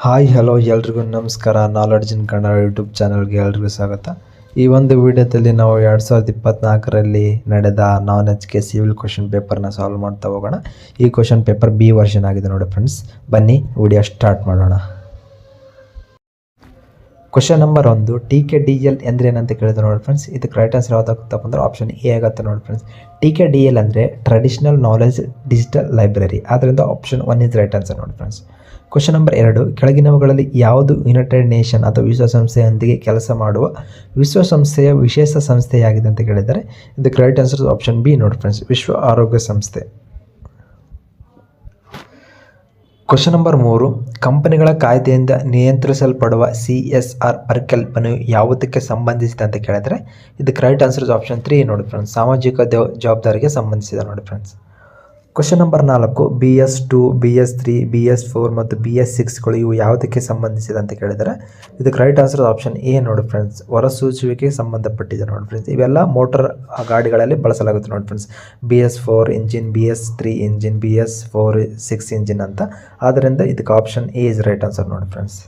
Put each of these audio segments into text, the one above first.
Hi hello ಎಲ್ರಿಗೂ ನಮಸ್ಕಾರ. Knowledge ಇನ್ Kannada YouTube ಚಾನಲ್ಗೆ ಎಲ್ರಿಗೂ ಸ್ವಾಗತ. ಈ ಒಂದು ವಿಡಿಯೋದಲ್ಲಿ ನಾವು 2024ರಲ್ಲಿ ನಡೆದ ನಾನ್ ಎಚ್ ಕೆ ಸಿವಿಲ್ ಕ್ವಶನ್ ಪೇಪರ್ನ ಸಾಲ್ವ್ ಮಾಡ್ತಾ ಹೋಗೋಣ. ಈ ಕ್ವಶನ್ ಪೇಪರ್ ಬಿ ವರ್ಷನ್ ಆಗಿದೆ ನೋಡಿ ಫ್ರೆಂಡ್ಸ್. ಬನ್ನಿ ವಿಡಿಯೋ ಸ್ಟಾರ್ಟ್ ಮಾಡೋಣ. ಕ್ವಶನ್ ನಂಬರ್ 1, TKDL ಅಂದರೆ ಏನಂತ ಕೇಳಿದ್ರೆ ನೋಡಿ ಫ್ರೆಂಡ್ಸ್, ಇದಕ್ಕೆ ರೈಟ್ ಆನ್ಸರ್ ಯಾವ್ದಾಗುತ್ತಪ್ಪ ಅಂದ್ರೆ ಆಪ್ಷನ್ ಎ ಆಗುತ್ತೆ ನೋಡಿ ಫ್ರೆಂಡ್ಸ್. TKDL ಅಂದರೆ ಟ್ರೆಡಿಷನಲ್ ನಾಲೆಜ್ ಡಿಜಿಟಲ್ ಲೈಬ್ರರಿ, ಆದ್ದರಿಂದ ಆಪ್ಷನ್ 1 ಇಸ್ ರೈಟ್ ಆನ್ಸರ್ ನೋಡಿ ಫ್ರೆಂಡ್ಸ್. ಕ್ವಶನ್ ನಂಬರ್ 2, ಕೆಳಗಿನವುಗಳಲ್ಲಿ ಯಾವುದು ಯುನೈಟೆಡ್ ನೇಷನ್ ಅಥವಾ ವಿಶ್ವಸಂಸ್ಥೆಯೊಂದಿಗೆ ಕೆಲಸ ಮಾಡುವ ವಿಶ್ವಸಂಸ್ಥೆಯ ವಿಶೇಷ ಸಂಸ್ಥೆಯಾಗಿದೆ ಅಂತ ಕೇಳಿದರೆ ಇದಕ್ಕೆ ರೈಟ್ ಆನ್ಸರ್ ಆಪ್ಷನ್ ಬಿ ನೋಡಿ ಫ್ರೆಂಡ್ಸ್, ವಿಶ್ವ ಆರೋಗ್ಯ ಸಂಸ್ಥೆ. ಕ್ವಶನ್ ನಂಬರ್ 3, ಕಂಪನಿಗಳ ಕಾಯ್ದೆಯಿಂದ ನಿಯಂತ್ರಿಸಲ್ಪಡುವ CSR ಪರಿಕಲ್ಪನೆಯು ಯಾವುದಕ್ಕೆ ಸಂಬಂಧಿಸಿದೆ ಅಂತ ಕೇಳಿದರೆ ಇದಕ್ಕೆ ರೈಟ್ ಆನ್ಸರ್ ಆಪ್ಷನ್ 3 ನೋಡಿ ಫ್ರೆಂಡ್ಸ್, ಸಾಮಾಜಿಕ ಜವಾಬ್ದಾರಿಗೆ ಸಂಬಂಧಿಸಿದೆ ನೋಡಿ friends. Question number 4, BS2, BS3, BS4 ಮತ್ತು BS6ಗಳು ಇವು ಯಾವುದಕ್ಕೆ ಸಂಬಂಧಿಸಿದೆ ಅಂತ ಕೇಳಿದರೆ ಇದಕ್ಕೆ ರೈಟ್ ಆನ್ಸರ್ ಆಪ್ಷನ್ ಎ ನೋಡಿ ಫ್ರೆಂಡ್ಸ್, ಹೊರಸೂಸುವಿಕೆಗೆ ಸಂಬಂಧಪಟ್ಟಿದೆ ನೋಡಿ ಫ್ರೆಂಡ್ಸ್. ಇವೆಲ್ಲ ಮೋಟರ್ ಗಾಡಿಗಳಲ್ಲಿ ಬಳಸಲಾಗುತ್ತೆ ನೋಡಿ friends. BS4 engine, BS3 engine, BS6 engine ಅಂತ. ಆದ್ದರಿಂದ ಇದಕ್ಕೆ option A is right answer ನೋಡಿ ಫ್ರೆಂಡ್ಸ್.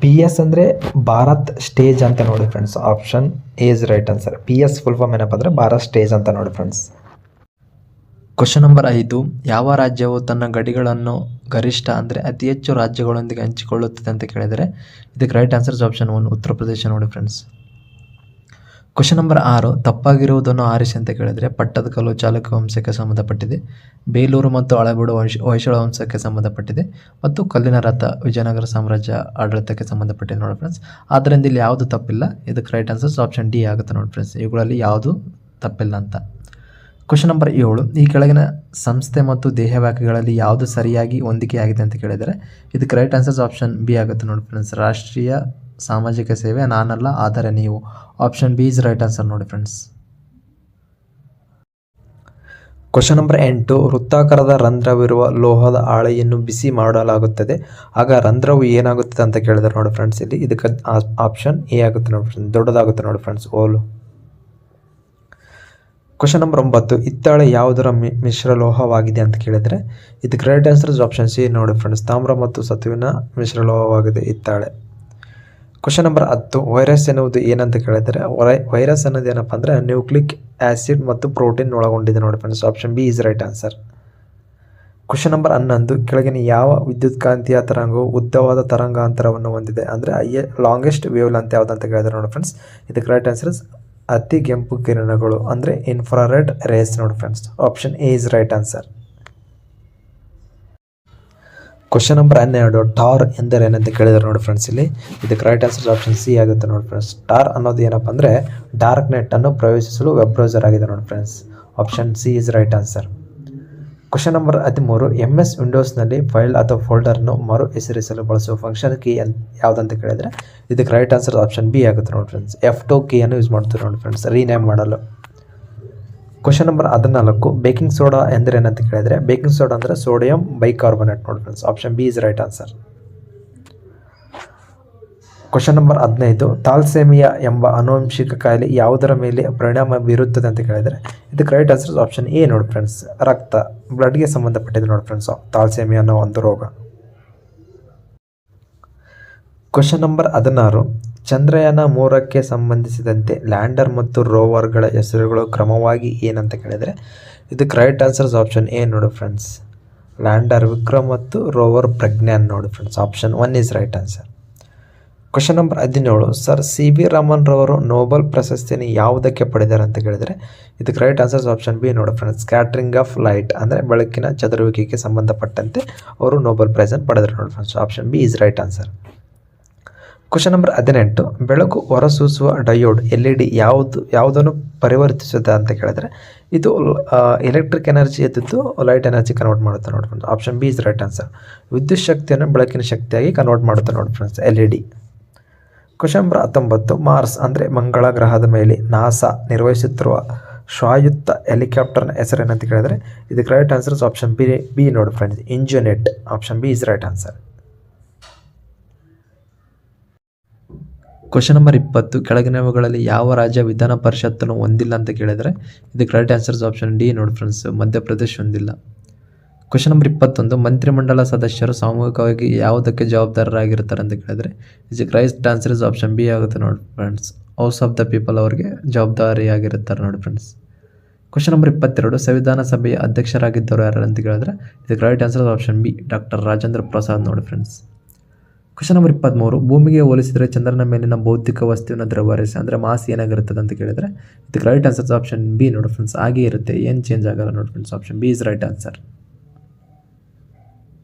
PS ಅಂದರೆ ಭಾರತ್ ಸ್ಟೇಜ್ ಅಂತ ನೋಡಿ friends, option A is right answer. PS full form ಏನಪ್ಪ ಅಂದರೆ ಭಾರತ್ ಸ್ಟೇಜ್ ಅಂತ ನೋಡಿ ಫ್ರೆಂಡ್ಸ್. ಕ್ವಶನ್ ನಂಬರ್ 5, ಯಾವ ರಾಜ್ಯವು ತನ್ನ ಗಡಿಗಳನ್ನು ಗರಿಷ್ಠ ಅಂದರೆ ಅತಿ ಹೆಚ್ಚು ರಾಜ್ಯಗಳೊಂದಿಗೆ ಹಂಚಿಕೊಳ್ಳುತ್ತದೆ ಅಂತ ಕೇಳಿದರೆ ಇದಕ್ಕೆ right answers option 1 Uttar Pradesh ನೋಡಿ ಫ್ರೆಂಡ್ಸ್. ಕ್ವಶನ್ ನಂಬರ್ 6, ತಪ್ಪಾಗಿರುವುದನ್ನು ಆರಿಸಿ ಅಂತ ಕೇಳಿದರೆ ಪಟ್ಟದಕಲ್ಲು ಚಾಲುಕ್ಯ ವಂಶಕ್ಕೆ ಸಂಬಂಧಪಟ್ಟಿದೆ, ಬೇಲೂರು ಮತ್ತು ಹಳೆಬೀಡು ಹೊಯ್ಸಳ ವಂಶಕ್ಕೆ ಸಂಬಂಧಪಟ್ಟಿದೆ ಮತ್ತು ಕಲ್ಲಿನ ರಥ ವಿಜಯನಗರ ಸಾಮ್ರಾಜ್ಯ ಆಡಳಿತಕ್ಕೆ ಸಂಬಂಧಪಟ್ಟಿದೆ ನೋಡಿ ಫ್ರೆಂಡ್ಸ್. ಆದ್ದರಿಂದ ಇಲ್ಲಿ ಯಾವುದು ತಪ್ಪಿಲ್ಲ, ಇದಕ್ಕೆ ರೈಟ್ ಆನ್ಸರ್ಸ್ ಆಪ್ಷನ್ ಡಿ ಆಗುತ್ತೆ ನೋಡಿ ಫ್ರೆಂಡ್ಸ್. ಇವುಗಳಲ್ಲಿ ಯಾವುದು ತಪ್ಪಿಲ್ಲ ಅಂತ. ಕ್ವಶನ್ ನಂಬರ್ 7, ಈ ಕೆಳಗಿನ ಸಂಸ್ಥೆ ಮತ್ತು ದೇಹವ್ಯಾಖ್ಯೆಗಳಲ್ಲಿ ಯಾವುದು ಸರಿಯಾಗಿ ಹೊಂದಿಕೆಯಾಗಿದೆ ಅಂತ ಕೇಳಿದರೆ ಇದಕ್ಕೆ ರೈಟ್ ಆನ್ಸರ್ಸ್ ಆಪ್ಷನ್ ಬಿ ಆಗುತ್ತೆ ನೋಡಿ ಫ್ರೆಂಡ್ಸ್, ರಾಷ್ಟ್ರೀಯ ಸಾಮಾಜಿಕ ಸೇವೆ ನಾನಲ್ಲ ಆದರೆ ನೀವು, option B is right answer ನೋಡಿ ಫ್ರೆಂಡ್ಸ್. ಕ್ವಶನ್ ನಂಬರ್ 8, ವೃತ್ತಾಕಾರದ ರಂಧ್ರವಿರುವ ಲೋಹದ ಹಾಳೆಯನ್ನು ಬಿಸಿ ಮಾಡಲಾಗುತ್ತದೆ, ಆಗ ರಂಧ್ರವು ಏನಾಗುತ್ತದೆ ಅಂತ ಕೇಳಿದರೆ ನೋಡಿ ಫ್ರೆಂಡ್ಸ್, ಇಲ್ಲಿ ಇದಕ್ಕೆ ಆಪ್ಷನ್ ಎ ಆಗುತ್ತೆ ನೋಡಿ ಫ್ರೆಂಡ್ಸ್, ದೊಡ್ಡದಾಗುತ್ತೆ ನೋಡಿ ಫ್ರೆಂಡ್ಸ್, ಓಲು. ಕ್ವಶನ್ ನಂಬರ್ 9, ಹಿತ್ತಾಳೆ ಯಾವುದರ ಮಿಶ್ರಲೋಹವಾಗಿದೆ ಅಂತ ಕೇಳಿದರೆ ಇದಕ್ಕೆ ರೈಟ್ ಆನ್ಸರ್ ಆಪ್ಷನ್ ಸಿ ನೋಡಿ ಫ್ರೆಂಡ್ಸ್, ತಾಮ್ರ ಮತ್ತು ಸತುವಿನ ಮಿಶ್ರಲೋಹವಾಗಿದೆ ಹಿತ್ತಾಳೆ. ಕ್ವಶನ್ ನಂಬರ್ 10, ವೈರಸ್ ಎನ್ನುವುದು ಏನಂತ ಕೇಳಿದರೆ ವೈರಸ್ ಅನ್ನೋದು ಏನಪ್ಪ ಅಂದರೆ ನ್ಯೂಕ್ಲಿಕ್ ಆ್ಯಸಿಡ್ ಮತ್ತು ಪ್ರೋಟೀನ್ ಒಳಗೊಂಡಿದೆ ನೋಡಿ friends, option B is right answer. Question number 11, ಕೆಳಗಿನ ಯಾವ ವಿದ್ಯುತ್ಕಾಂತೀಯ ತರಂಗವು ಉದ್ದವಾದ ತರಂಗಾಂತರವನ್ನು ಹೊಂದಿದೆ ಅಂದರೆ ಲಾಂಗೆಸ್ಟ್ ವೇವ್ ಲೆಂತ್ ಯಾವುದು ಅಂತ ಕೇಳಿದರೆ ನೋಡಿ ಫ್ರೆಂಡ್ಸ್, ಇದಕ್ಕೆ ರೈಟ್ ಆನ್ಸರ್ ಅತಿ ಕೆಂಪು ಕಿರಣಗಳು ಅಂದರೆ ಇನ್ಫ್ರಾರೆಡ್ ರೇಸ್ ನೋಡಿ friends, option A is right answer. Question number 12, ಟಾರ್ ಎಂದರೆ ಏನಂತ ಕೇಳಿದರೆ ನೋಡಿ ಫ್ರೆಂಡ್ಸ್, ಇಲ್ಲಿ ಇದಕ್ಕೆ ರೈಟ್ ಆನ್ಸರ್ ಆಪ್ಷನ್ ಸಿ ಆಗುತ್ತೆ ನೋಡಿ ಫ್ರೆಂಡ್ಸ್. ಟಾರ್ ಅನ್ನೋದು ಏನಪ್ಪ ಅಂದರೆ ಡಾರ್ಕ್ ನೆಟ್ ಅನ್ನು ಪ್ರವೇಶಿಸಲು ವೆಬ್ ಬ್ರೌಸರ್ ಆಗಿದೆ ನೋಡಿ friends, option C is right answer. Question number 13, MS ವಿಂಡೋಸ್ನಲ್ಲಿ ಫೈಲ್ ಅಥವಾ ಫೋಲ್ಡರ್ನು ಮರು ಹೆಸರಿಸಲು ಬಳಸುವ ಫಂಕ್ಷನ್ ಕೀ ಯಾವುದಂತ ಕೇಳಿದರೆ ಇದಕ್ಕೆ ರೈಟ್ ಆನ್ಸರ್ ಆಪ್ಷನ್ ಬಿ ಆಗುತ್ತೆ ನೋಡಿ ಫ್ರೆಂಡ್ಸ್, F2 ಕೀಯನ್ನು ಯೂಸ್ ಮಾಡ್ತೀವಿ ನೋಡಿ ಫ್ರೆಂಡ್ಸ್ ರೀನೇಮ್ ಮಾಡಲು. ಕ್ವಶನ್ ನಂಬರ್ 14, ಬೇಕಿಂಗ್ ಸೋಡಾ ಎಂದರೆ ಏನಂತ ಕೇಳಿದರೆ ಬೇಕಿಂಗ್ ಸೋಡಾ ಅಂದರೆ ಸೋಡಿಯಂ ಬೈಕಾರ್ಬೊನೇಟ್ ನೋಡಿ friends, option B is right answer. Question number 15, thalassaemia ಎಂಬ ಆನುವಂಶಿಕ ಕಾಯಿಲೆ ಯಾವುದರ ಮೇಲೆ ಪರಿಣಾಮ ಬೀರುತ್ತದೆ ಅಂತ ಕೇಳಿದರೆ ಇದಕ್ಕೆ ರೈಟ್ ಆನ್ಸರ್ ಆಪ್ಷನ್ ಎ ನೋಡಿ ಫ್ರೆಂಡ್ಸ್, ರಕ್ತ ಬ್ಲಡ್ಗೆ ಸಂಬಂಧಪಟ್ಟಿದೆ ನೋಡಿ ಫ್ರೆಂಡ್ಸ್ ಥಾಲಸೆಮಿಯಾ ಅನ್ನೋ ಒಂದು ರೋಗ. ಕ್ವಶನ್ ನಂಬರ್ 16, ಚಂದ್ರಯಾನ 3ಕ್ಕೆ ಸಂಬಂಧಿಸಿದಂತೆ ಲ್ಯಾಂಡರ್ ಮತ್ತು ರೋವರ್ಗಳ ಹೆಸರುಗಳು ಕ್ರಮವಾಗಿ ಏನಂತ ಕೇಳಿದರೆ ಇದಕ್ಕೆ ರೈಟ್ ಆನ್ಸರ್ಸ್ ಆಪ್ಷನ್ ಎ ನೋಡಿ ಫ್ರೆಂಡ್ಸ್, ಲ್ಯಾಂಡರ್ ವಿಕ್ರಮ್ ಮತ್ತು ರೋವರ್ ಪ್ರಜ್ಞಾನ್ ನೋಡಿ friends, option 1 is right answer. Question number 17, sir CV Raman ರವರು ನೋಬೆಲ್ ಪ್ರಶಸ್ತಿಯನ್ನು ಯಾವುದಕ್ಕೆ ಪಡೆದಾರೆ ಅಂತ ಕೇಳಿದರೆ ಇದಕ್ಕೆ ರೈಟ್ ಆನ್ಸರ್ಸ್ ಆಪ್ಷನ್ ಬಿ ನೋಡಿ ಫ್ರೆಂಡ್ಸ್, ಸ್ಕ್ಯಾಟ್ರಿಂಗ್ ಆಫ್ ಲೈಟ್ ಅಂದರೆ ಬೆಳಕಿನ ಚದುರುವಿಕೆಗೆ ಸಂಬಂಧಪಟ್ಟಂತೆ ಅವರು ನೋಬೆಲ್ ಪ್ರೈಸನ್ನು ಪಡೆದರು ನೋಡಿ friends, option B is right answer. Question number 18, ಬೆಳಕು ಹೊರಸೂಸುವ ಡಯೋಡ್ LED ಯಾವುದನ್ನು ಪರಿವರ್ತಿಸುತ್ತೆ ಅಂತ ಕೇಳಿದರೆ ಇದು ಎಲೆಕ್ಟ್ರಿಕ್ ಎನರ್ಜಿ ಎದ್ದಿದ್ದು ಲೈಟ್ ಎನರ್ಜಿ ಕನ್ವರ್ಟ್ ಮಾಡುತ್ತೆ ನೋಡಿ friends, option B is right answer. ವಿದ್ಯುತ್ ಶಕ್ತಿಯನ್ನು ಬೆಳಕಿನ ಶಕ್ತಿಯಾಗಿ ಕನ್ವರ್ಟ್ ಮಾಡುತ್ತೆ ನೋಡಿ friends LED. Question number 19, Mars ಅಂದರೆ ಮಂಗಳ ಗ್ರಹದ ಮೇಲೆ NASA ನಿರ್ವಹಿಸುತ್ತಿರುವ ಸ್ವಾಯತ್ತ ಹೆಲಿಕಾಪ್ಟರ್ನ ಹೆಸರೇನಂತ ಕೇಳಿದರೆ ಇದಕ್ಕೆ ರೈಟ್ ಆನ್ಸರ್ಸ್ ಆಪ್ಷನ್ ಬಿ ನೋಡಿ ಫ್ರೆಂಡ್ಸ್, ಇಂಜಿನೆಟ್, option B is right answer. Question number 20, ಕೆಳಗಿನವುಗಳಲ್ಲಿ ಯಾವ ರಾಜ್ಯ ವಿಧಾನ ಪರಿಷತ್ತನ್ನು ಹೊಂದಿಲ್ಲ ಅಂತ ಕೇಳಿದರೆ ಇದಕ್ಕೆ ರೈಟ್ ಆನ್ಸರ್ಸ್ ಆಪ್ಷನ್ ಡಿ ನೋಡಿ ಫ್ರೆಂಡ್ಸ್, ಮಧ್ಯಪ್ರದೇಶ್ ಹೊಂದಿಲ್ಲ. ಕ್ವಶನ್ ನಂಬರ್ 21, ಮಂತ್ರಿಮಂಡಲ ಸದಸ್ಯರು ಸಾಮೂಹಿಕವಾಗಿ ಯಾವುದಕ್ಕೆ ಜವಾಬ್ದಾರರಾಗಿರ್ತಾರೆ ಅಂತ ಕೇಳಿದ್ರೆ ಇದಕ್ಕೆ right answer is option B ಆಗುತ್ತೆ ನೋಡಿ friends. House of the people ಅವರಿಗೆ ಜವಾಬ್ದಾರಿಯಾಗಿರುತ್ತಾರೆ ನೋಡಿ ಫ್ರೆಂಡ್ಸ್. ಕ್ವಶನ್ ನಂಬರ್ 22, ಸಂವಿಧಾನ ಸಭೆಯ ಅಧ್ಯಕ್ಷರಾಗಿದ್ದವರು ಯಾರು ಅಂತ ಕೇಳಿದ್ರೆ ಇದಕ್ಕೆ right answer option B doctor Rajendra Prasad ನೋಡಿ ಫ್ರೆಂಡ್ಸ್. ಕ್ವಶನ್ ನಂಬರ್ 23, ಭೂಮಿಗೆ ಹೋಲಿಸಿದರೆ ಚಂದ್ರನ ಮೇಲಿನ ಭೌತಿಕ ವಸ್ತುವಿನ ದ್ರವ್ಯರಾಶಿ ಅಂದರೆ ಮಾಸ್ ಏನಾಗಿರುತ್ತದೆ ಅಂತ ಕೇಳಿದರೆ ಇದಕ್ಕೆ ರೈಟ್ ಆನ್ಸರ್ ಆಪ್ಷನ್ ಬಿ ನೋಡಿ ಫ್ರೆಂಡ್ಸ್. ಹಾಗೆ ಇರುತ್ತೆ, ಏನು ಚೇಂಜ್ ಆಗಲ್ಲ ನೋಡಿ friends. Option B is right answer.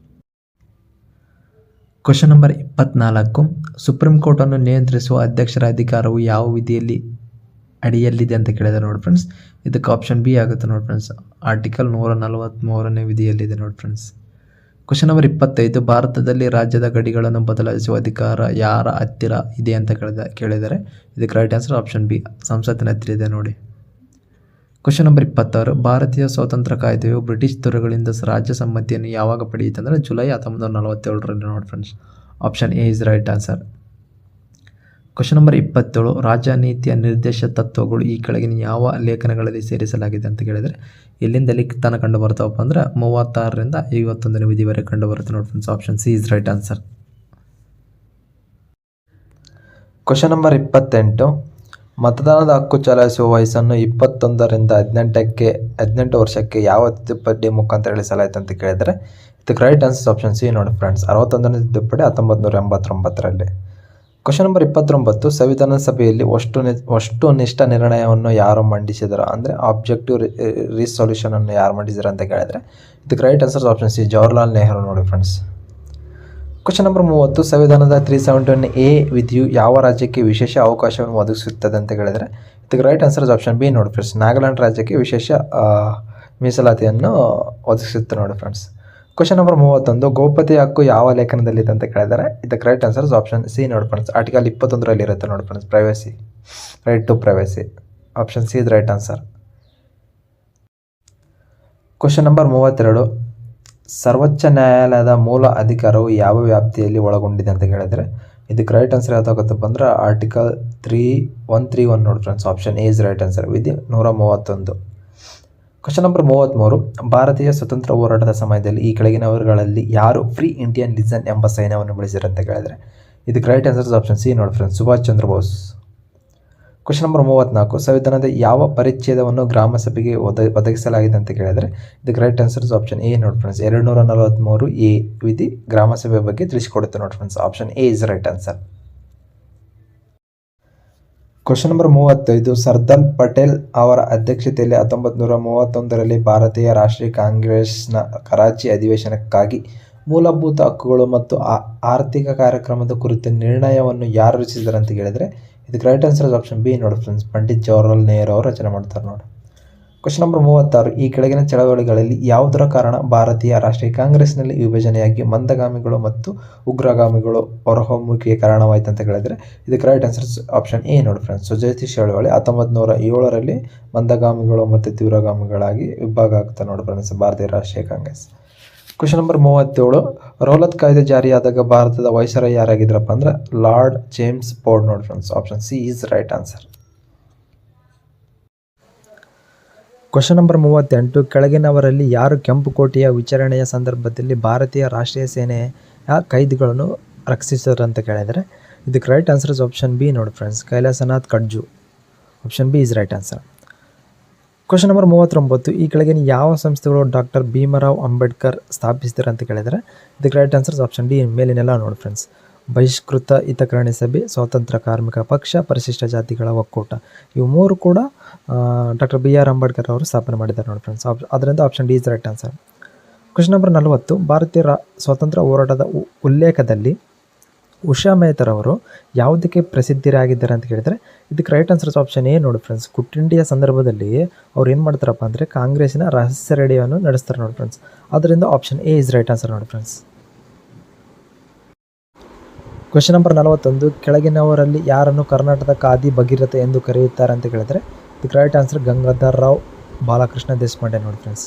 Question number 24, supreme ಕೋರ್ಟನ್ನು ನಿಯಂತ್ರಿಸುವ ಅಧ್ಯಕ್ಷರ ಅಧಿಕಾರವು ಯಾವ ವಿಧಿಯಲ್ಲಿ ಅಡಿಯಲ್ಲಿದೆ ಅಂತ ಕೇಳಿದರೆ ನೋಡಿ ಫ್ರೆಂಡ್ಸ್ ಇದಕ್ಕೆ ಆಪ್ಷನ್ ಬಿ ಆಗುತ್ತೆ ನೋಡಿ ಫ್ರೆಂಡ್ಸ್. ಆರ್ಟಿಕಲ್ 143ನೇ ವಿಧಿಯಲ್ಲಿದೆ ನೋಡಿ ಫ್ರೆಂಡ್ಸ್. ಕ್ವಶನ್ ನಂಬರ್ 25, ಭಾರತದಲ್ಲಿ ರಾಜ್ಯದ ಗಡಿಗಳನ್ನು ಬದಲಾಯಿಸುವ ಅಧಿಕಾರ ಯಾರ ಹತ್ತಿರ ಇದೆ ಅಂತ ಕೇಳಿದರೆ ಇದಕ್ಕೆ ರೈಟ್ ಆನ್ಸರ್ ಆಪ್ಷನ್ ಬಿ ಸಂಸತ್ತಿನ ಹತ್ತಿರ ಇದೆ ನೋಡಿ. ಕ್ವಶನ್ ನಂಬರ್ 26, ಭಾರತೀಯ ಸ್ವಾತಂತ್ರ್ಯ ಕಾಯ್ದೆಯು ಬ್ರಿಟಿಷ್ ದೊರೆಗಳಿಂದ ರಾಜ್ಯ ಸಮ್ಮತಿಯನ್ನು ಯಾವಾಗ ಪಡೆಯಿತು ಅಂದರೆ ಜುಲೈ 1947ರಲ್ಲಿ ನೋಡಿ friends. Option A is right answer. Question number 27, ರಾಜನೀತಿಯ ನಿರ್ದೇಶ ತತ್ವಗಳು ಈ ಕೆಳಗಿನ ಯಾವ ಲೇಖನಗಳಲ್ಲಿ ಸೇರಿಸಲಾಗಿದೆ ಅಂತ ಕೇಳಿದರೆ ಎಲ್ಲಿಂದ ಎಲ್ಲಿ ತನಕ ಕಂಡು ಬರ್ತಾವಪ್ಪ ಅಂದರೆ 36ರಿಂದ 51ನೇ ವಿಧಿವರೆಗೆ ಕಂಡು ಬರುತ್ತೆ ನೋಡಿ friends. Option C is right answer. Question number 28, ಮತದಾನದ ಹಕ್ಕು ಚಲಾಯಿಸುವ ವಯಸ್ಸನ್ನು 21ರಿಂದ 18 ವರ್ಷಕ್ಕೆ ಯಾವ ತಿದ್ದುಪಡಿ ಮುಖಾಂತರ ಇಳಿಸಲಾಯಿತು ಅಂತ ಕೇಳಿದರೆ ಇದಕ್ಕೆ ರೈಟ್ ಆನ್ಸರ್ ಆಪ್ಷನ್ ಸಿ ನೋಡಿ ಫ್ರೆಂಡ್ಸ್. 61ನೇ ತಿದ್ದುಪಡಿ 1989ರಲ್ಲಿ. ಕ್ವಶನ್ ನಂಬರ್ 29, ಸಂವಿಧಾನ ಸಭೆಯಲ್ಲಿ ವಸ್ತುನಿಷ್ಠ ನಿರ್ಣಯವನ್ನು ಯಾರು ಮಂಡಿಸಿದರು ಅಂದರೆ ಆಬ್ಜೆಕ್ಟಿವ್ ರಿಸೊಲ್ಯೂಷನನ್ನು ಯಾರು ಮಂಡಿಸಿದರು ಅಂತ ಕೇಳಿದರೆ ಇದಕ್ಕೆ right answer option C Jawaharlal Nehru ನೋಡಿ ಫ್ರೆಂಡ್ಸ್. ಕ್ವಶನ್ ನಂಬರ್ 30, ಸಂವಿಧಾನದ 371A ವಿಧಿಯು ಯಾವ ರಾಜ್ಯಕ್ಕೆ ವಿಶೇಷ ಅವಕಾಶವನ್ನು ಒದಗಿಸುತ್ತದೆ ಅಂತ ಕೇಳಿದರೆ ಇದಕ್ಕೆ ರೈಟ್ ಆನ್ಸರ್ ಆಪ್ಷನ್ ಬಿ ನೋಡಿ ಫ್ರೆಂಡ್ಸ್. ನಾಗಾಲ್ಯಾಂಡ್ ರಾಜ್ಯಕ್ಕೆ ವಿಶೇಷ ಮೀಸಲಾತಿಯನ್ನು ಒದಗಿಸುತ್ತೆ ನೋಡಿ ಫ್ರೆಂಡ್ಸ್. ಕ್ವಶನ್ ನಂಬರ್ 31, ಗೋಪ್ಯತೆಯ ಹಕ್ಕು ಯಾವ ಲೇಖನದಲ್ಲಿದೆ ಅಂತ ಕೇಳಿದರೆ ಇದಕ್ಕೆ ರೈಟ್ ಆನ್ಸರ್ ಆಪ್ಷನ್ ಸಿ ನೋಡಿ ಫ್ರೆಂಡ್ಸ್. ಆರ್ಟಿಕಲ್ 21ರಲ್ಲಿ ಇರುತ್ತೆ ನೋಡಿ friends. Privacy, right to privacy. Option C is right answer. Question number 32, ಸರ್ವೋಚ್ಚ ನ್ಯಾಯಾಲಯದ ಮೂಲ ಅಧಿಕಾರವು ಯಾವ ವ್ಯಾಪ್ತಿಯಲ್ಲಿ ಒಳಗೊಂಡಿದೆ ಅಂತ ಕೇಳಿದರೆ ಇದಕ್ಕೆ ರೈಟ್ ಆನ್ಸರ್ ಯಾವುದಾಗುತ್ತಪ್ಪ ಅಂದರೆ ಆರ್ಟಿಕಲ್ 131 ನೋಡಿ friends. Option A is right answer. ವಿಧಿ 131. ಕ್ವಶನ್ ನಂಬರ್ 33, ಭಾರತೀಯ ಸ್ವತಂತ್ರ ಹೋರಾಟದ ಸಮಯದಲ್ಲಿ ಈ ಕೆಳಗಿನವರುಗಳಲ್ಲಿ ಯಾರು ಫ್ರೀ ಇಂಡಿಯನ್ ಲಿಜನ್ ಎಂಬ ಸೈನ್ಯವನ್ನು ಬೆಳೆಸಿದರು ಅಂತ ಕೇಳಿದರೆ ಇದಕ್ಕೆ ರೈಟ್ ಆನ್ಸರ್ ಆಪ್ಷನ್ ಸಿ ನೋಡಿ friends. Subhash Chandra Bose. Question number 34, ಸಂವಿಧಾನದ ಯಾವ ಪರಿಚ್ಛೇದವನ್ನು ಗ್ರಾಮ ಸಭೆಗೆ ಒದಗಿಸಲಾಗಿದೆ ಅಂತ ಕೇಳಿದರೆ ಇದಕ್ಕೆ ರೈಟ್ ಆನ್ಸರ್ ಆಪ್ಷನ್ ಎ ನೋಡಿ ಫ್ರೆಂಡ್ಸ್. 243A ವಿಧಿ ಗ್ರಾಮ ಸಭೆ ಬಗ್ಗೆ ತಿಳಿಸಿಕೊಡುತ್ತೆ ನೋಡಿ friends. Option A is right answer. Question number 35, Sardar Patel ಅವರ ಅಧ್ಯಕ್ಷತೆಯಲ್ಲಿ 1931ರಲ್ಲಿ ಭಾರತೀಯ ರಾಷ್ಟ್ರೀಯ ಕಾಂಗ್ರೆಸ್ನ ಕರಾಚಿ ಅಧಿವೇಶನಕ್ಕಾಗಿ ಮೂಲಭೂತ ಹಕ್ಕುಗಳು ಮತ್ತು ಆರ್ಥಿಕ ಕಾರ್ಯಕ್ರಮದ ಕುರಿತ ನಿರ್ಣಯವನ್ನು ಯಾರು ರಚಿಸಿದ್ದಾರೆ ಅಂತ ಕೇಳಿದರೆ ಇದಕ್ಕೆ ರೈಟ್ ಆನ್ಸರ್ ಆಪ್ಷನ್ ಬಿ ನೋಡಿ ಫ್ರೆಂಡ್ಸ್. ಪಂಡಿತ್ ಜವಾಹರ್ಲಾಲ್ ನೆಹರು ಅವರು ರಚನೆ ಮಾಡ್ತಾರೆ ನೋಡಿ. ಕ್ವಶನ್ ನಂಬರ್ 36, ಈ ಕೆಳಗಿನ ಚಳವಳಿಗಳಲ್ಲಿ ಯಾವುದರ ಕಾರಣ ಭಾರತೀಯ ರಾಷ್ಟ್ರೀಯ ಕಾಂಗ್ರೆಸ್ನಲ್ಲಿ ವಿಭಜನೆಯಾಗಿ ಮಂದಗಾಮಿಗಳು ಮತ್ತು ಉಗ್ರಗಾಮಿಗಳು ಹೊರಹೊಮ್ಮುವಿಕೆಗೆ ಕಾರಣವಾಯಿತು ಅಂತ ಕೇಳಿದರೆ ಇದಕ್ಕೆ ರೈಟ್ ಆನ್ಸರ್ ಆಪ್ಷನ್ ಎ ನೋಡಿ ಫ್ರೆಂಡ್ಸ್. ಸುಜಾತಿ ಚಳವಳಿ 1907ರಲ್ಲಿ ಮಂದಗಾಮಿಗಳು ಮತ್ತು ತೀವ್ರಗಾಮಿಗಳಾಗಿ ವಿಭಾಗ ಆಗ್ತಾರೆ ನೋಡಿ ಫ್ರೆಂಡ್ಸ್ ಭಾರತೀಯ ರಾಷ್ಟ್ರೀಯ ಕಾಂಗ್ರೆಸ್. ಕ್ವಶನ್ ನಂಬರ್ 37, ರೌಲತ್ ಕಾಯ್ದೆ ಜಾರಿಯಾದಾಗ ಭಾರತದ ವೈಸರಾಯ್ ಯಾರಾಗಿದ್ರಪ್ಪ ಅಂದ್ರೆ ಲಾರ್ಡ್ ಜೇಮ್ಸ್ ಫೋರ್ಡ್ ನೋಡಿ friends. Option C is right answer. Question number 38, ಕೆಳಗಿನವರಲ್ಲಿ ಯಾರು ಕೆಂಪು ಕೋಟೆಯ ವಿಚಾರಣೆಯ ಸಂದರ್ಭದಲ್ಲಿ ಭಾರತೀಯ ರಾಷ್ಟ್ರೀಯ ಸೇನೆಯ ಕೈದಿಗಳನ್ನು ರಕ್ಷಿಸಿದರು ಅಂತ ಕೇಳಿದರೆ ಇದಕ್ಕೆ right answer is option B ನೋಡಿ friends. Kailashnath Katju. Option B is right answer. Question number 39, ಈ ಕೆಳಗಿನ ಯಾವ ಸಂಸ್ಥೆಗಳು ಡಾಕ್ಟರ್ ಭೀಮರಾವ್ ಅಂಬೇಡ್ಕರ್ ಸ್ಥಾಪಿಸಿದ್ದಾರೆ ಅಂತ ಕೇಳಿದರೆ ಇದಕ್ಕೆ ರೈಟ್ ಆನ್ಸರ್ಸ್ ಆಪ್ಷನ್ ಡಿ ಮೇಲಿನೆಲ್ಲ ನೋಡಿ ಫ್ರೆಂಡ್ಸ್. ಬಹಿಷ್ಕೃತ ಹಿತಕರಣಿ ಸಭೆ, ಸ್ವಾತಂತ್ರ್ಯ ಕಾರ್ಮಿಕ ಪಕ್ಷ, ಪರಿಶಿಷ್ಟ ಜಾತಿಗಳ ಒಕ್ಕೂಟ, ಇವು ಮೂರು ಕೂಡ ಡಾಕ್ಟರ್ BR ಅಂಬೇಡ್ಕರ್ ಅವರು ಸ್ಥಾಪನೆ ಮಾಡಿದ್ದಾರೆ ನೋಡಿ ಫ್ರೆಂಡ್ಸ್. ಅದರಿಂದ option D is right answer. Question number 40, ಭಾರತೀಯ ಸ್ವಾತಂತ್ರ್ಯ ಹೋರಾಟದ ಉಲ್ಲೇಖದಲ್ಲಿ ಉಷಾ ಮೆಹ್ತಾ ಅವರು ಯಾವುದಕ್ಕೆ ಪ್ರಸಿದ್ಧರಾಗಿದ್ದಾರೆ ಅಂತ ಕೇಳಿದರೆ ಇದಕ್ಕೆ ರೈಟ್ ಆನ್ಸರ್ಸ್ ಆಪ್ಷನ್ ಎ ನೋಡಿ ಫ್ರೆಂಡ್ಸ್. ಕ್ವಿಟ್ ಇಂಡಿಯಾ ಸಂದರ್ಭದಲ್ಲಿ ಅವ್ರು ಏನು ಮಾಡ್ತಾರಪ್ಪ ಅಂದರೆ ಕಾಂಗ್ರೆಸ್ಸಿನ ರಹಸ್ಯ ರೇಡಿಯೋವನ್ನು ನಡೆಸ್ತಾರೆ ನೋಡಿ ಫ್ರೆಂಡ್ಸ್. ಅದರಿಂದ option A is right answer ನೋಡಿ ಫ್ರೆಂಡ್ಸ್. ಕ್ವಶನ್ ನಂಬರ್ 41, ಕೆಳಗಿನವರಲ್ಲಿ ಯಾರನ್ನು ಕರ್ನಾಟಕದ ಖಾದಿ ಭಗೀರಥ ಎಂದು ಕರೆಯುತ್ತಾರೆ ಅಂತ ಕೇಳಿದರೆ ಇದಕ್ಕೆ ರೈಟ್ ಆನ್ಸರ್ ಗಂಗಾಧರ್ ರಾವ್ ಬಾಲಕೃಷ್ಣ ದೇಶಪಾಂಡೆ ನೋಡಿ ಫ್ರೆಂಡ್ಸ್.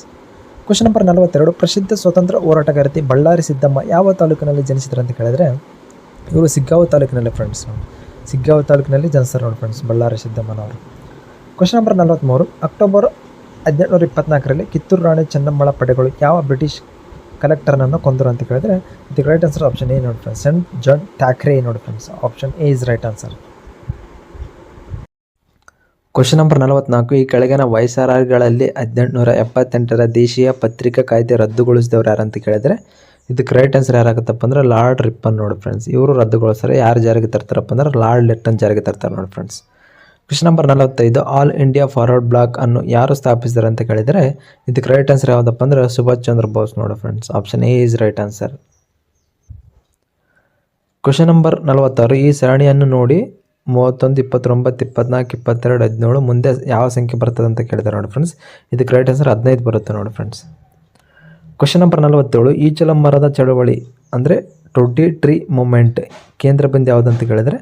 ಕ್ವಶನ್ ನಂಬರ್ 42, ಪ್ರಸಿದ್ಧ ಸ್ವತಂತ್ರ ಹೋರಾಟಗಾರ್ತಿ ಬಳ್ಳಾರಿ ಸಿದ್ದಮ್ಮ ಯಾವ ತಾಲೂಕಿನಲ್ಲಿ ಜನಿಸಿದ್ರು ಅಂತ ಕೇಳಿದರೆ ಇವರು ಸಿಗ್ಗಾಂವ ತಾಲೂಕಿನಲ್ಲಿ ಫ್ರೆಂಡ್ಸ್. ಸಿಗ್ಗಾಂವ ತಾಲೂಕಿನಲ್ಲಿ ಜನಿಸ್ತಾರೆ ನೋಡಿ ಫ್ರೆಂಡ್ಸ್ ಬಳ್ಳಾರಿ ಸಿದ್ದಮ್ಮನವರು. ಕ್ವಶನ್ ನಂಬರ್ 43, ಅಕ್ಟೋಬರ್ 1824ರಲ್ಲಿ ಕಿತ್ತೂರು ರಾಣಿ ಚೆನ್ನಮ್ಮಳ ಪಡೆಗಳು ಯಾವ ಬ್ರಿಟಿಷ್ ಕಲೆಕ್ಟರ್ನನ್ನು ಕೊಂದರು ಅಂತ ಕೇಳಿದರೆ ಇದಕ್ಕೆ ರೈಟ್ ಆನ್ಸರ್ ಆಪ್ಷನ್ ಎ ನೋಡಿ ಫ್ರೆಂಡ್ಸ್, ಸೆಂಟ್ ಜಾನ್ ಥ್ಯಾಕ್ರೆ ನೋಡಿ friends. Option A is right answer. Question number 44, ಈ ಕೆಳಗಿನ ವೈಸರಾಯ್ಗಳಲ್ಲಿ 1878ರ ದೇಶೀಯ ಪತ್ರಿಕಾ ಕಾಯ್ದೆ ರದ್ದುಗೊಳಿಸಿದವರು ಯಾರು ಅಂತ ಕೇಳಿದರೆ ಇದಕ್ಕೆ ರೈಟ್ ಆನ್ಸರ್ ಯಾರಾಗುತ್ತಪ್ಪ ಅಂದ್ರೆ ಲಾರ್ಡ್ ರಿಪ್ಪನ್ ನೋಡಿ ಫ್ರೆಂಡ್ಸ್. ಇವರು ರದ್ದುಗೊಳಿಸ್ತಾರೆ. ಯಾರು ಜಾರಿಗೆ ತರ್ತಾರಪ್ಪ ಅಂದ್ರೆ ಲಾರ್ಡ್ ಲಿಟ್ಟನ್ ಜಾರಿಗೆ ತರ್ತಾರೆ ನೋಡಿ friends. Question number 45, all India forward block ಅನ್ನು ಯಾರು ಸ್ಥಾಪಿಸಿದ್ದಾರೆ ಅಂತ ಕೇಳಿದರೆ ಇದಕ್ಕೆ ರೈಟ್ ಆನ್ಸರ್ ಯಾವುದಪ್ಪ ಅಂದ್ರೆ ಸುಭಾಷ್ ಚಂದ್ರ ಬೋಸ್ ನೋಡಿ friends. Option A is right answer. Question number 46, ಈ ಸರಣಿಯನ್ನು ನೋಡಿ 31, 29, 24, 22, 17 ಮುಂದೆ ಯಾವ ಸಂಖ್ಯೆ ಬರ್ತದೆ ಅಂತ ಕೇಳಿದ್ದಾರೆ ನೋಡಿ ಫ್ರೆಂಡ್ಸ್. ಇದಕ್ಕೆ ರೈಟ್ ಆನ್ಸರ್ 15 ಬರುತ್ತೆ ನೋಡಿ ಫ್ರೆಂಡ್ಸ್. ಕ್ವಶನ್ ನಂಬರ್ 47, ಈ ಮರದ ಚಳವಳಿ ಅಂದರೆ ಟೊಡ್ಡಿ ಟ್ರೀ ಮೂಮೆಂಟ್ ಕೇಂದ್ರ ಬಿಂದು ಯಾವುದಂತ ಕೇಳಿದರೆ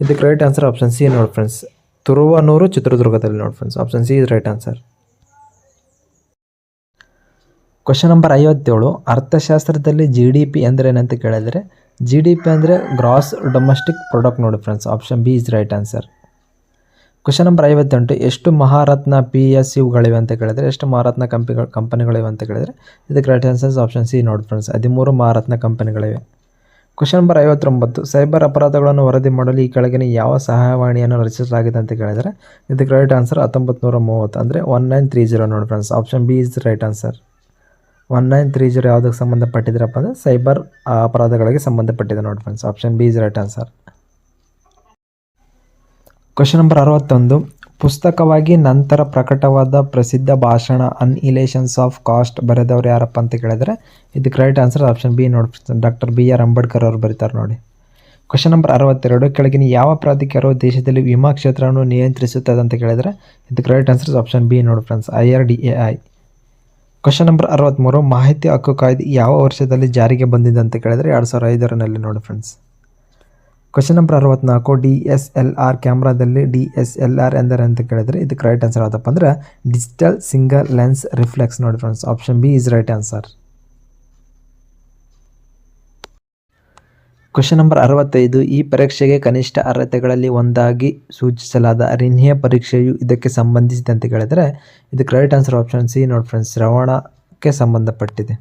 ಇದಕ್ಕೆ ರೈಟ್ ಆನ್ಸರ್ ಆಪ್ಷನ್ ಸಿ ನೋಡಿ ಫ್ರೆಂಡ್ಸ್, ತುರುವನೂರು ಚಿತ್ರದುರ್ಗದಲ್ಲಿ ನೋಡಿ friends. Option C is right answer. Question number 57, ಅರ್ಥಶಾಸ್ತ್ರದಲ್ಲಿ GDP ಅಂದರೆ ಏನಂತ ಕೇಳಿದರೆ GDP ಅಂದರೆ ಗ್ರಾಸ್ ಡೊಮೆಸ್ಟಿಕ್ ಪ್ರಾಡಕ್ಟ್ ನೋಡಿ friends. Option B is right answer. Question number 58, ಎಷ್ಟು ಮಹಾರತ್ನ PSUಗಳಿವೆ ಅಂತ ಕೇಳಿದರೆ ಎಷ್ಟು ಮಹಾರತ್ನ ಕಂಪನಿಗಳಿವೆ ಅಂತ ಕೇಳಿದರೆ ಇದಕ್ಕೆ ರೈಟ್ ಆನ್ಸರ್ಸ್ ಆಪ್ಷನ್ ಸಿ ನೋಡಿ friends, 13 Maharatna ಕಂಪನಿಗಳಿವೆ. Question number 59, cyber ಅಪರಾಧಗಳನ್ನು ವರದಿ ಮಾಡಲು ಈ ಕೆಳಗಿನ ಯಾವ ಸಹಾಯವಾಣಿಯನ್ನು ರಚಿಸಲಾಗಿದೆ ಅಂತ ಕೇಳಿದರೆ ಇದಕ್ಕೆ ರೈಟ್ ಆನ್ಸರ್ 1930 ಅಂದರೆ 1930 ನೋಡಿ friends. Option B is right answer. 1930 ಯಾವುದಕ್ಕೆ ಸಂಬಂಧಪಟ್ಟಿದ್ರಪ್ಪ ಅಂದರೆ ಸೈಬರ್ ಅಪರಾಧಗಳಿಗೆ ಸಂಬಂಧಪಟ್ಟಿದೆ ನೋಡಿ friends. Option B is right answer. Question number 61, ಪುಸ್ತಕವಾಗಿ ನಂತರ ಪ್ರಕಟವಾದ ಪ್ರಸಿದ್ಧ ಭಾಷಣ ಅನ್ಹಿಲೇಷನ್ಸ್ ಆಫ್ ಕಾಸ್ಟ್ ಬರೆದವರು ಯಾರಪ್ಪ ಅಂತ ಕೇಳಿದರೆ ಇದಕ್ಕೆ ರೈಟ್ ಆನ್ಸರ್ ಆಪ್ಷನ್ ಬಿ ನೋಡಿ, ಡಾಕ್ಟರ್ BR ಅಂಬೇಡ್ಕರ್ ಅವರು ಬರೀತಾರೆ ನೋಡಿ. ಕ್ವಶನ್ ನಂಬರ್ 62, ಕೆಳಗಿನ ಯಾವ ಪ್ರಾಧಿಕಾರವು ದೇಶದಲ್ಲಿ ವಿಮಾ ಕ್ಷೇತ್ರವನ್ನು ನಿಯಂತ್ರಿಸುತ್ತದೆ ಅಂತ ಕೇಳಿದರೆ ಇದಕ್ಕೆ ರೈಟ್ ಆನ್ಸರ್ ಆಪ್ಷನ್ ಬಿ ನೋಡಿ ಫ್ರೆಂಡ್ಸ್, IRDAI. ಕ್ವಶನ್ ನಂಬರ್ 63, ಮಾಹಿತಿ ಹಕ್ಕು ಕಾಯ್ದೆ ಯಾವ ವರ್ಷದಲ್ಲಿ ಜಾರಿಗೆ ಬಂದಿದೆ ಅಂತ ಕೇಳಿದರೆ 2005ರಲ್ಲಿ ನೋಡಿ friends. Question number 64, DSLR ಕ್ಯಾಮ್ರಾದಲ್ಲಿ DSLR ಎಂದರೆ ಅಂತ ಕೇಳಿದರೆ ಇದಕ್ಕೆ ರೈಟ್ ಆನ್ಸರ್ ಯಾವುದಪ್ಪ ಅಂದರೆ ಡಿಜಿಟಲ್ ಸಿಂಗಲ್ ಲೆನ್ಸ್ ರಿಫ್ಲೆಕ್ಸ್ ನೋಡಿ friends. Option B is right answer. Question number 65, ಈ ಪರೀಕ್ಷೆಗೆ ಕನಿಷ್ಠ ಅರ್ಹತೆಗಳಲ್ಲಿ ಒಂದಾಗಿ ಸೂಚಿಸಲಾದ ರಿನ್ಹೆ ಪರೀಕ್ಷೆಯು ಇದಕ್ಕೆ ಸಂಬಂಧಿಸಿದಂತೆ ಕೇಳಿದರೆ ಇದಕ್ಕೆ ರೈಟ್ ಆನ್ಸರ್ ಆಪ್ಷನ್ ಸಿ ನೋಡಿ ಫ್ರೆಂಡ್ಸ್, ಶ್ರವಣಕ್ಕೆ ಸಂಬಂಧಪಟ್ಟಿದೆ.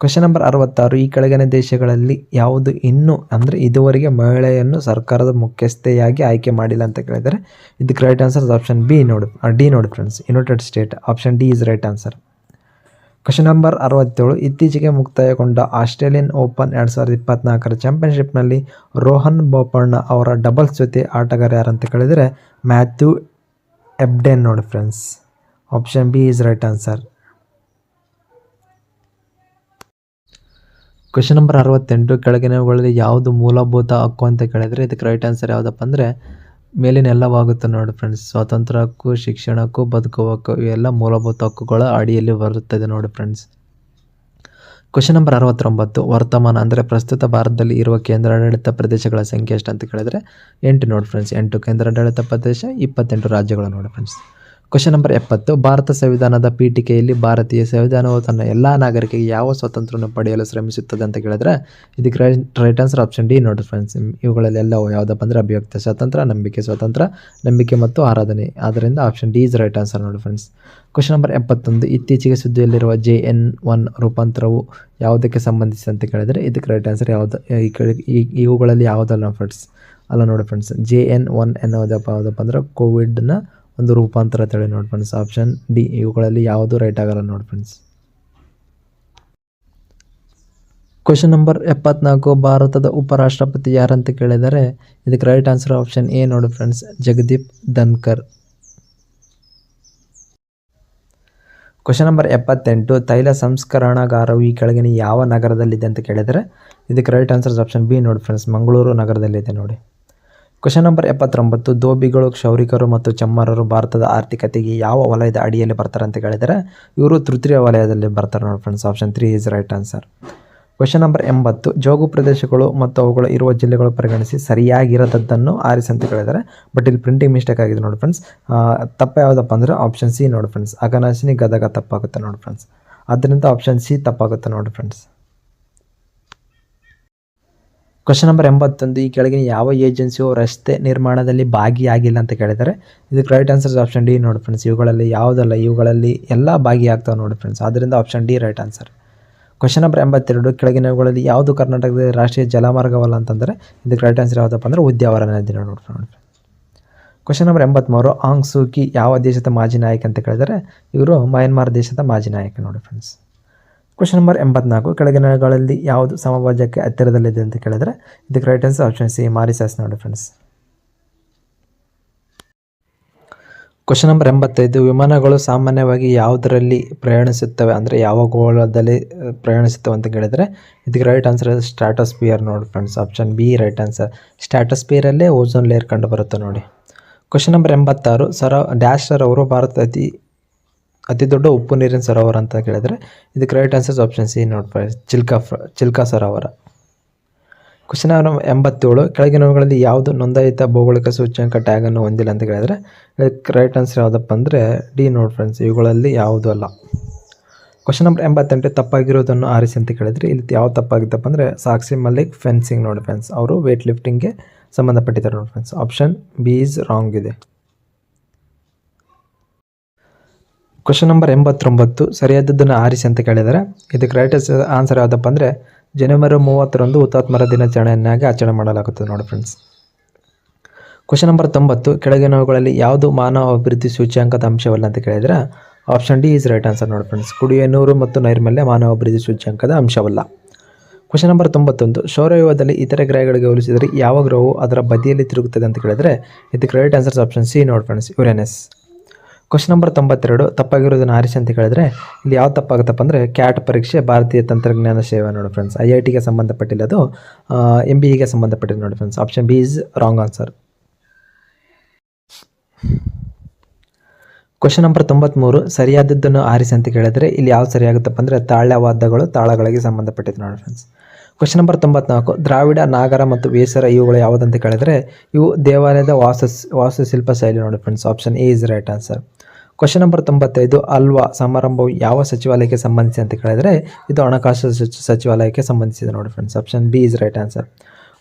ಕ್ವಶನ್ ನಂಬರ್ 66, ಈ ಕೆಳಗಿನ ದೇಶಗಳಲ್ಲಿ ಯಾವುದು ಇನ್ನೂ ಅಂದರೆ ಇದುವರೆಗೆ ಮಹಿಳೆಯನ್ನು ಸರ್ಕಾರದ ಮುಖ್ಯಸ್ಥೆಯಾಗಿ ಆಯ್ಕೆ ಮಾಡಿಲ್ಲ ಅಂತ ಕೇಳಿದರೆ ಇದಕ್ಕೆ ರೈಟ್ ಆನ್ಸರ್ ಆಪ್ಷನ್ ಡಿ ನೋಡಿ friends, United state. Option D is right answer. Question number 67, ಇತ್ತೀಚೆಗೆ ಮುಕ್ತಾಯಗೊಂಡ ಆಸ್ಟ್ರೇಲಿಯನ್ ಓಪನ್ 2024ರ ಚಾಂಪಿಯನ್ಶಿಪ್ನಲ್ಲಿ ರೋಹನ್ ಬೋಪಣ್ಣ ಅವರ ಡಬಲ್ಸ್ ಜೊತೆ ಆಟಗಾರ ಯಾರಂತ ಕೇಳಿದರೆ ಮ್ಯಾಥ್ಯೂ ಎಬ್ಡೆನ್ ನೋಡಿ friends. Option B is right answer. Question number 68, ಕೆಳಗಿನವುಗಳಲ್ಲಿ ಯಾವುದು ಮೂಲಭೂತ ಹಕ್ಕು ಅಂತ ಕೇಳಿದರೆ ಇದಕ್ಕೆ ರೈಟ್ ಆನ್ಸರ್ ಯಾವುದಪ್ಪ ಅಂದರೆ ಮೇಲಿನ ಎಲ್ಲವಾಗುತ್ತೆ ನೋಡಿ ಫ್ರೆಂಡ್ಸ್. ಸ್ವಾತಂತ್ರ್ಯ ಹಕ್ಕು, ಶಿಕ್ಷಣ ಹಕ್ಕು, ಬದುಕುವ ಹಕ್ಕು ಇವೆಲ್ಲ ಮೂಲಭೂತ ಹಕ್ಕುಗಳ ಅಡಿಯಲ್ಲಿ ಬರುತ್ತದೆ ನೋಡಿ ಫ್ರೆಂಡ್ಸ್. ಕ್ವಶನ್ ನಂಬರ್ 69, ವರ್ತಮಾನ ಅಂದರೆ ಪ್ರಸ್ತುತ ಭಾರತದಲ್ಲಿ ಇರುವ ಕೇಂದ್ರಾಡಳಿತ ಪ್ರದೇಶಗಳ ಸಂಖ್ಯೆ ಎಷ್ಟು ಅಂತ ಕೇಳಿದರೆ 8 ನೋಡಿ ಫ್ರೆಂಡ್ಸ್. 8 ಕೇಂದ್ರಾಡಳಿತ ಪ್ರದೇಶ, 28 ರಾಜ್ಯಗಳು ನೋಡಿ ಫ್ರೆಂಡ್ಸ್. ಕ್ವಶನ್ ನಂಬರ್ 70, ಭಾರತ ಸಂವಿಧಾನದ ಪೀಠಿಕೆಯಲ್ಲಿ ಭಾರತೀಯ ಸಂವಿಧಾನವು ತನ್ನ ಎಲ್ಲ ನಾಗರಿಕರಿಗೆ ಯಾವ ಸ್ವಾತಂತ್ರ್ಯವನ್ನು ಪಡೆಯಲು ಶ್ರಮಿಸುತ್ತದೆ ಅಂತ ಕೇಳಿದ್ರೆ ಇದಕ್ಕೆ ರೈಟ್ ಆನ್ಸರ್ ಆಪ್ಷನ್ ಡಿ ನೋಡಿ ಫ್ರೆಂಡ್ಸ್. ಇವುಗಳಲ್ಲಿ ಎಲ್ಲವೂ ಯಾವುದಪ್ಪ ಅಂದರೆ ಅಭಿವ್ಯಕ್ತ ಸ್ವಾತಂತ್ರ್ಯ, ನಂಬಿಕೆ ಮತ್ತು ಆರಾಧನೆ. ಆದ್ದರಿಂದ option D is right answer ನೋಡಿ ಫ್ರೆಂಡ್ಸ್. ಕ್ವಶನ್ ನಂಬರ್ 71, ಇತ್ತೀಚೆಗೆ ಸುದ್ದಿಯಲ್ಲಿರುವ JN1 ರೂಪಾಂತರವು ಯಾವುದಕ್ಕೆ ಸಂಬಂಧಿಸಿದಂತೆ ಕೇಳಿದರೆ ಇದಕ್ಕೆ ರೈಟ್ ಆನ್ಸರ್ ಯಾವುದು, ಇವುಗಳಲ್ಲಿ ಯಾವುದಲ್ಲ ಫ್ರೆಂಡ್ಸ್ ಅಲ್ಲ ನೋಡಿ ಫ್ರೆಂಡ್ಸ್. JN1 ಯಾವುದಪ್ಪ ಅಂದರೆ ಕೋವಿಡ್ನ ಒಂದು ರೂಪಾಂತರ ತಳಿ ನೋಡಿ ಫ್ರೆಂಡ್ಸ್. ಆಪ್ಷನ್ ಡಿ, ಇವುಗಳಲ್ಲಿ ಯಾವುದು ರೈಟ್ ಆಗಲ್ಲ ನೋಡಿ ಫ್ರೆಂಡ್ಸ್. ಕ್ವಶನ್ ನಂಬರ್ 74, ಭಾರತದ ಉಪರಾಷ್ಟ್ರಪತಿ ಯಾರಂತ ಕೇಳಿದರೆ ಇದಕ್ಕೆ ರೈಟ್ ಆನ್ಸರ್ ಆಪ್ಷನ್ ಎ ನೋಡಿ friends, Jagdeep Dhankhar. Question number 78, ತೈಲ ಸಂಸ್ಕರಣಾಗಾರವು ಈ ಕೆಳಗಿನ ಯಾವ ನಗರದಲ್ಲಿದೆ ಅಂತ ಕೇಳಿದರೆ ಇದಕ್ಕೆ ರೈಟ್ ಆನ್ಸರ್ ಆಪ್ಷನ್ ಬಿ ನೋಡಿ ಫ್ರೆಂಡ್ಸ್, ಮಂಗಳೂರು ನಗರದಲ್ಲಿದೆ ನೋಡಿ. ಕ್ವಶನ್ ನಂಬರ್ 79, ಧೋಬಿಗಳು, ಕ್ಷೌರಿಕರು ಮತ್ತು ಚಮ್ಮರರು ಭಾರತದ ಆರ್ಥಿಕತೆಗೆ ಯಾವ ವಲಯದ ಅಡಿಯಲ್ಲಿ ಬರ್ತಾರೆ ಅಂತ ಕೇಳಿದರೆ ಇವರು ತೃತೀಯ ವಲಯದಲ್ಲಿ ಬರ್ತಾರೆ ನೋಡಿ friends. Option 3 is right answer. Question number 80, ಜೋಗು ಪ್ರದೇಶಗಳು ಮತ್ತು ಅವುಗಳು ಇರುವ ಜಿಲ್ಲೆಗಳು ಪರಿಗಣಿಸಿ ಸರಿಯಾಗಿರೋದನ್ನು ಆರಿಸಿ ಅಂತ ಕೇಳಿದರೆ ಬಟ್ ಇಲ್ಲಿ ಪ್ರಿಂಟಿಂಗ್ ಮಿಸ್ಟೇಕ್ ಆಗಿದೆ ನೋಡಿ ಫ್ರೆಂಡ್ಸ್. ತಪ್ಪ ಯಾವುದಪ್ಪ ಅಂದರೆ ಆಪ್ಷನ್ ಸಿ ನೋಡಿ ಫ್ರೆಂಡ್ಸ್, ಅಘನಾಶಿನಿ ಗದಗ ತಪ್ಪಾಗುತ್ತೆ ನೋಡಿ ಫ್ರೆಂಡ್ಸ್. ಆದ್ದರಿಂದ ಆಪ್ಷನ್ ಸಿ ತಪ್ಪಾಗುತ್ತೆ ನೋಡಿ ಫ್ರೆಂಡ್ಸ್. ಕ್ವಶನ್ ನಂಬರ್ 81, ಈ ಕೆಳಗಿನ ಯಾವ ಏಜೆನ್ಸಿಯು ರಸ್ತೆ ನಿರ್ಮಾಣದಲ್ಲಿ ಭಾಗಿಯಾಗಿಲ್ಲ ಅಂತ ಕೇಳಿದರೆ ಇದಕ್ಕೆ ರೈಟ್ ಆನ್ಸರ್ ಆಪ್ಷನ್ ಡಿ ನೋಡಿ ಫ್ರೆಂಡ್ಸ್. ಇವುಗಳಲ್ಲಿ ಯಾವುದಲ್ಲ, ಇವುಗಳಲ್ಲಿ ಎಲ್ಲ ಭಾಗಿಯಾಗ್ತಾವೆ ನೋಡಿ ಫ್ರೆಂಡ್ಸ್. ಆದ್ದರಿಂದ option D right answer. Question number 82 ಕೆಳಗಿನವುಗಳಲ್ಲಿ ಯಾವುದು ಕರ್ನಾಟಕದ ರಾಷ್ಟ್ರೀಯ ಜಲಮಾರ್ಗವಲ್ಲ ಅಂತಂದರೆ ಇದಕ್ಕೆ ರೈಟ್ ಆನ್ಸರ್ ಯಾವುದಪ್ಪ ಅಂದರೆ ಉದ್ಯಾವರ ನದಿ ನೋಡಿ. ಕ್ವಶನ್ ನಂಬರ್ 83 ಆಂಗ್ ಸೂಕಿ ಯಾವ ದೇಶದ ಮಾಜಿ ನಾಯಕ ಅಂತ ಕೇಳಿದರೆ ಇವರು ಮಯನ್ಮಾರ್ ದೇಶದ ಮಾಜಿ ನಾಯಕ ನೋಡಿ ಫ್ರೆಂಡ್ಸ್. ಕ್ವಶನ್ ನಂಬರ್ 84 ಕೆಳಗಿನಗಳಲ್ಲಿ ಯಾವುದು ಸಮಭಾಜಕ್ಕೆ ಹತ್ತಿರದಲ್ಲಿದೆ ಅಂತ ಕೇಳಿದರೆ ಇದಕ್ಕೆ ರೈಟ್ ಆನ್ಸರ್ ಆಪ್ಷನ್ ಸಿ ಮಾರಿಸಸ್ ನೋಡಿ ಫ್ರೆಂಡ್ಸ್. ಕ್ವಶನ್ ನಂಬರ್ 85 ವಿಮಾನಗಳು ಸಾಮಾನ್ಯವಾಗಿ ಯಾವುದರಲ್ಲಿ ಪ್ರಯಾಣಿಸುತ್ತವೆ ಅಂದರೆ ಯಾವ ಗೋಳದಲ್ಲಿ ಪ್ರಯಾಣಿಸುತ್ತವೆ ಅಂತ ಕೇಳಿದರೆ ಇದಕ್ಕೆ ರೈಟ್ ಆನ್ಸರ್ ಸ್ಟ್ರಾಟೋಸ್ಫಿಯರ್ ನೋಡಿ friends. Option B right answer. ಸ್ಟ್ರಾಟೋಸ್ಫಿಯರಲ್ಲೇ ಓಝೋನ್ ಲೇಯರ್ ಕಂಡು ಬರುತ್ತೆ ನೋಡಿ. ಕ್ವಶನ್ ನಂಬರ್ 86 ಡ್ಯಾಶ್ ಸರೋವರು ಭಾರತದ ಅತಿ ದೊಡ್ಡ ಉಪ್ಪು ನೀರಿನ ಸರೋವರ ಅಂತ ಕೇಳಿದರೆ ಇದಕ್ಕೆ ರೈಟ್ ಆನ್ಸರ್ಸ್ ಆಪ್ಷನ್ ಸಿ ನೋಡಿ ಫ್ರೆಂಡ್ಸ್ ಚಿಲ್ಕಾ ಸರೋವರ. ಕ್ವಶನ್ ನಂಬರ್ 87 ಕೆಳಗಿನವುಗಳಲ್ಲಿ ಯಾವುದು ನೋಂದಾಯಿತ ಭೌಗೋಳಿಕ ಸೂಚ್ಯಂಕ ಟ್ಯಾಗನ್ನು ಹೊಂದಿಲ್ಲ ಅಂತ ಕೇಳಿದರೆ ಇದಕ್ಕೆ ರೈಟ್ ಆನ್ಸರ್ ಯಾವುದಪ್ಪ ಅಂದರೆ ಡಿ ನೋಡಿ ಫ್ರೆಂಡ್ಸ್, ಇವುಗಳಲ್ಲಿ ಯಾವುದೂ ಅಲ್ಲ. ಕ್ವಶನ್ ನಂಬರ್ 88 ತಪ್ಪಾಗಿರೋದನ್ನು ಆರಿಸಿ ಅಂತ ಕೇಳಿದರೆ ಇಲ್ಲಿ ಯಾವ ತಪ್ಪಾಗಿತ್ತಪ್ಪ ಅಂದರೆ ಸಾಕ್ಷಿ ಮಲ್ಲಿಕ್ ಫೆನ್ಸಿಂಗ್ ನೋಡಿ ಫ್ರೆಂಡ್ಸ್, ಅವರು ವೇಟ್ ಲಿಫ್ಟಿಂಗ್ಗೆ ಸಂಬಂಧಪಟ್ಟಿದ್ದಾರೆ ನೋಡಿ friends. Option B is wrong ಇದೆ. ಕ್ವಶನ್ ನಂಬರ್ 89 ಸರಿಯಾದದ್ದನ್ನು ಆರಿಸಿ ಅಂತ ಕೇಳಿದರೆ ಇದಕ್ಕೆ ರೈಟ್ ಆನ್ಸರ್ ಯಾವುದಪ್ಪ ಅಂದರೆ ಜನವರಿ 30 ಹುತಾತ್ಮರ ದಿನಾಚರಣೆಯನ್ನಾಗಿ ಆಚರಣೆ ಮಾಡಲಾಗುತ್ತದೆ ನೋಡಿ ಫ್ರೆಂಡ್ಸ್. ಕ್ವಶನ್ ನಂಬರ್ 90 ಕೆಳಗಿನವುಗಳಲ್ಲಿ ಯಾವುದು ಮಾನವ ಅಭಿವೃದ್ಧಿ ಸೂಚ್ಯಂಕದ ಅಂಶವಲ್ಲ ಅಂತ ಕೇಳಿದರೆ option D is right answer ನೋಡಿ ಫ್ರೆಂಡ್ಸ್. ಕುಡಿಯುವ ನೀರು ಮತ್ತು ನೈರ್ಮಲ್ಯ ಮಾನವ ಅಭಿವೃದ್ಧಿ ಸೂಚ್ಯಂಕದ ಅಂಶವಲ್ಲ. ಕ್ವಶನ್ ನಂಬರ್ 91 ಸೌರವ್ಯೂಹದಲ್ಲಿ ಇತರೆ ಗ್ರಹಗಳಿಗೆ ಹೋಲಿಸಿದರೆ ಯಾವ ಗ್ರಹವು ಅದರ ಬದಿಯಲ್ಲಿ ತಿರುಗುತ್ತದೆ ಅಂತ ಕೇಳಿದರೆ ಇದಕ್ಕೆ ರೈಟ್ ಆನ್ಸರ್ಸ್ ಆಪ್ಷನ್ ಸಿ ನೋಡಿ ಫ್ರೆಂಡ್ಸ್, ಯುರೇನಸ್. ಕ್ವಶನ್ ನಂಬರ್ 92 ತಪ್ಪಾಗಿರೋದನ್ನು ಆರಿಸಿ ಅಂತ ಕೇಳಿದರೆ ಇಲ್ಲಿ ಯಾವ ತಪ್ಪಾಗುತ್ತಪ್ಪ ಅಂದರೆ ಕ್ಯಾಟ್ ಪರೀಕ್ಷೆ ಭಾರತೀಯ ತಂತ್ರಜ್ಞಾನ ಸೇವೆ ನೋಡಿ ಫ್ರೆಂಡ್ಸ್, IITಗೆ ಸಂಬಂಧಪಟ್ಟಿಲ್ಲ, ಅದು MBEಗೆ ಸಂಬಂಧಪಟ್ಟಿದೆ ನೋಡಿ friends. Option B is wrong answer. Question number 93 ಸರಿಯಾದದ್ದನ್ನು ಆರಿಸಿ ಅಂತ ಕೇಳಿದರೆ ಇಲ್ಲಿ ಯಾವ ಸರಿಯಾಗುತ್ತಪ್ಪ ಅಂದರೆ ತಾಳ್ಯವಾದಗಳು ತಾಳಗಳಿಗೆ ಸಂಬಂಧಪಟ್ಟಿದೆ ನೋಡಿ ಫ್ರೆಂಡ್ಸ್. ಕ್ವಶನ್ ನಂಬರ್ 94 ದ್ರಾವಿಡ ನಾಗರ ಮತ್ತು ವೇಸರ ಇವುಗಳು ಯಾವುದಂತ ಕೇಳಿದರೆ ಇವು ದೇವಾಲಯದ ವಾಸ್ತುಶಿಲ್ಪ ಶೈಲಿ ನೋಡಿ friends. Option A is right answer. Question number 95 ಅಲ್ವಾ ಸಮಾರಂಭವು ಯಾವ ಸಚಿವಾಲಯಕ್ಕೆ ಸಂಬಂಧಿಸಿ ಅಂತ ಕೇಳಿದರೆ ಇದು ಹಣಕಾಸು ಸಚಿವಾಲಯಕ್ಕೆ ಸಂಬಂಧಿಸಿದೆ ನೋಡಿ friends. Option B is right answer.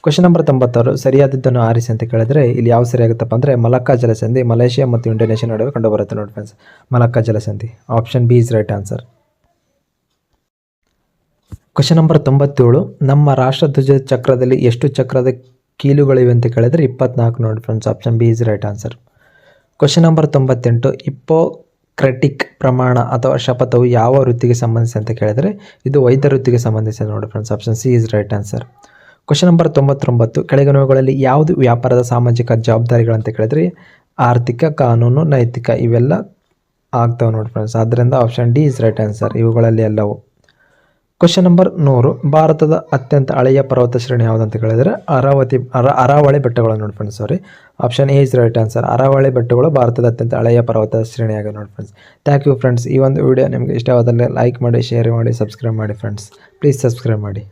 Question number 96 ಸರಿಯಾದದ್ದನ್ನು ಆರಿಸಿ ಅಂತ ಕೇಳಿದರೆ ಇಲ್ಲಿ ಯಾವ ಸರಿಯಾಗುತ್ತಪ್ಪ ಅಂದರೆ ಮಲಕ್ಕಾ ಜಲಸಂಧಿ ಮಲೇಷಿಯಾ ಮತ್ತು ಇಂಡೋನೇಷ್ಯಾ ನಡುವೆ ಕಂಡುಬರುತ್ತೆ ನೋಡಿ ಫ್ರೆಂಡ್ಸ್, ಮಲಕ್ಕಾ ಜಲಸಂಧಿ. Option B is right answer. Question number 97 ನಮ್ಮ ರಾಷ್ಟ್ರಧ್ವಜ ಚಕ್ರದಲ್ಲಿ ಎಷ್ಟು ಚಕ್ರದ ಕೀಲುಗಳಿವೆ ಅಂತ ಕೇಳಿದರೆ 24 ನೋಡಿ friends. Option B is right answer. Question number 98 ಹಿಪ್ಪೋಕ್ರಟಿಕ್ ಪ್ರಮಾಣ ಅಥವಾ ಶಪಥವು ಯಾವ ವೃತ್ತಿಗೆ ಸಂಬಂಧಿಸಿ ಅಂತ ಕೇಳಿದರೆ ಇದು ವೈದ್ಯ ವೃತ್ತಿಗೆ ಸಂಬಂಧಿಸಿದೆ ನೋಡಿ friends. Option C is right answer. Question number 99 ಕೆಳಗಿನವುಗಳಲ್ಲಿ ಯಾವುದು ವ್ಯಾಪಾರದ ಸಾಮಾಜಿಕ ಜವಾಬ್ದಾರಿಗಳಂತ ಕೇಳಿದರೆ ಆರ್ಥಿಕ, ಕಾನೂನು, ನೈತಿಕ ಇವೆಲ್ಲ ಆಗ್ತವೆ ನೋಡಿ ಫ್ರೆಂಡ್ಸ್. ಆದ್ದರಿಂದ option D is right answer, ಇವುಗಳಲ್ಲಿ ಎಲ್ಲವು. ಕ್ವಶನ್ ನಂಬರ್ 100 ಭಾರತದ ಅತ್ಯಂತ ಹಳೆಯ ಪರ್ವತ ಶ್ರೇಣಿ ಯಾವುದಂತ ಕೇಳಿದರೆ ಅರಾವಳಿ ಬೆಟ್ಟಗಳು ನೋಡಿ friends. Option A is right answer. Aravalli ಬೆಟ್ಟಗಳು ಭಾರತದ ಅತ್ಯಂತ ಹಳೆಯ ಪರ್ವತ ಶ್ರೇಣಿಯಾಗಿದೆ ನೋಡಿ ಫ್ರೆಂಡ್ಸ್. Thank you friends. ಈ ಒಂದು ವಿಡಿಯೋ ನಿಮಗೆ ಇಷ್ಟವಾದಲ್ಲಿ ಲೈಕ್ ಮಾಡಿ, ಶೇರ್ ಮಾಡಿ, ಸಬ್ಸ್ಕ್ರೈಬ್ ಮಾಡಿ ಫ್ರೆಂಡ್ಸ್. ಪ್ಲೀಸ್ ಸಬ್ಸ್ಕ್ರೈಬ್ ಮಾಡಿ.